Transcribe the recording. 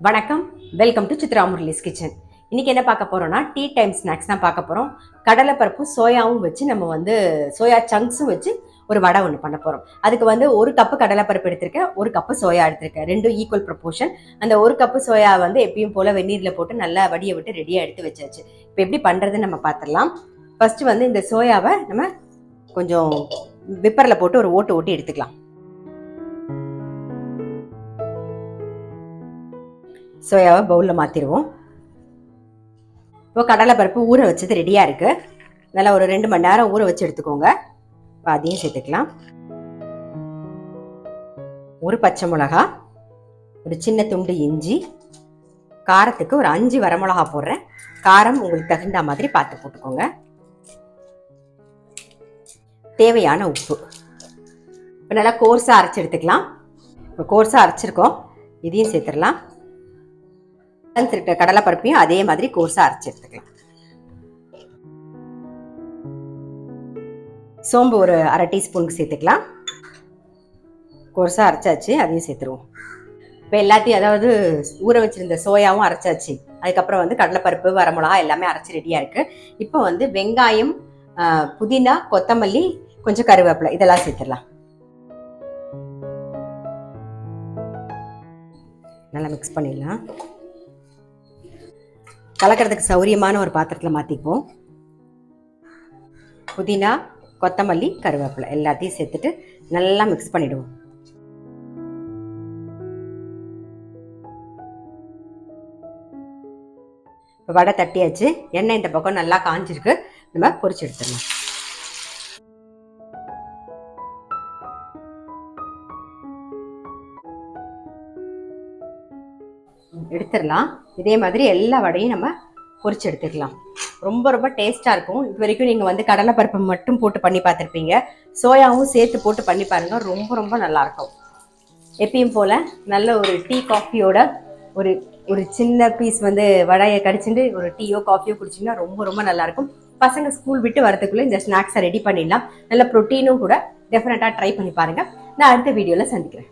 வணக்கம், welcome to Chitra Murali's kitchen. இன்னைக்கு என்ன பார்க்க போறோம்னா டீ டைம் ஸ்நாக்ஸ் தான் பார்க்க போறோம். கடலைப்பருப்பும் சோயாவும் வச்சு நம்ம சோயா சங்க்ஸும் வச்சு ஒரு வடை ஒன்று பண்ண போறோம். அதுக்கு ஒரு கப்பு கடலைப்பருப்பு எடுத்திருக்கேன், ஒரு கப்பு சோயா எடுத்திருக்கேன், ரெண்டும் ஈக்குவல் ப்ரொபோர்ஷன். அந்த ஒரு கப்பு சோயா எப்பயும் போல வெந்நீரில் போட்டு நல்லா வடியை விட்டு ரெடியாக எடுத்து வச்சாச்சு. இப்போ எப்படி பண்றதுன்னு நம்ம பார்த்துடலாம். ஃபர்ஸ்ட் இந்த சோயாவை நம்ம கொஞ்சம் விப்பரில் போட்டு ஒரு ஓட்டு ஓட்டி எடுத்துக்கலாம். சோயாவை பவுலில் மாற்றிடுவோம். இப்போ கடலைப்பருப்பு ஊற வச்சது ரெடியாக இருக்குது. நல்லா ஒரு 2 மணி நேரம் ஊற வச்சு எடுத்துக்கோங்க. இப்போ அதையும் சேர்த்துக்கலாம். ஒரு பச்சை மிளகா, ஒரு சின்ன துண்டு இஞ்சி, காரத்துக்கு ஒரு 5 வரமிளகா போடுறேன். காரம் உங்களுக்கு தகுந்த மாதிரி பார்த்து போட்டுக்கோங்க. தேவையான உப்பு. இப்போ நல்லா கோர்ஸாக அரைச்சி எடுத்துக்கலாம். இப்போ கோர்ஸாக அரைச்சிருக்கோம், இதையும் சேர்த்துடலாம். கடலை பருப்பையும் அதே மாதிரி கோர்ஸா அரைச்சி எடுத்துக்கலாம். சோம்பு ஒரு அரை டீஸ்பூனுக்கு சேர்த்துக்கலாம். கோர்ஸா அரைச்சாச்சு, அதையும் சேர்த்துருவோம். இப்போ எல்லாத்தையும் ஊற வச்சிருந்த சோயாவும் அரைச்சாச்சு. அதுக்கப்புறம் கடலைப்பருப்பு, வரமிளகா எல்லாமே அரைச்சி ரெடியா இருக்கு. இப்போ வெங்காயம், புதினா, கொத்தமல்லி, கொஞ்சம் கருவேப்பிலை இதெல்லாம் சேர்த்துடலாம். நல்லா மிக்ஸ் பண்ணிடலாம். கலக்கிறதுக்கு சௌரியமான ஒரு பாத்திரத்தில் மாற்றிக்குவோம். புதினா, கொத்தமல்லி, கருவேப்பிலை எல்லாத்தையும் சேர்த்துட்டு நல்லா மிக்ஸ் பண்ணிடுவோம். இப்போ வடை தட்டியாச்சு. எண்ணெய் இந்த பக்கம் நல்லா காஞ்சிருக்கு. நம்ம பொரிச்சு எடுத்துடலாம். எடுத்துடலாம். இதே மாதிரி எல்லா வடையும் நம்ம பொரிச்சு எடுத்துக்கலாம். ரொம்ப ரொம்ப டேஸ்ட்டாக இருக்கும். இது வரைக்கும் நீங்கள் கடலைப்பருப்பு மட்டும் போட்டு பண்ணி பார்த்துருப்பீங்க. சோயாவும் சேர்த்து போட்டு பண்ணி பாருங்கள், ரொம்ப ரொம்ப நல்லாயிருக்கும். எப்பயும் போல் நல்ல ஒரு டீ காஃபியோட ஒரு ஒரு சின்ன பீஸ் வடையை கடிச்சுட்டு ஒரு டீயோ காஃபியோ குடிச்சிங்கன்னா ரொம்ப ரொம்ப நல்லாயிருக்கும். பசங்க ஸ்கூல் விட்டு வரதுக்குள்ளே இந்த ஸ்நாக்ஸை ரெடி பண்ணிடலாம். நல்ல ப்ரோட்டீனும் கூட. டெஃபினட்டாக ட்ரை பண்ணி பாருங்கள். நான் அடுத்த வீடியோவில் சந்திக்கிறேன்.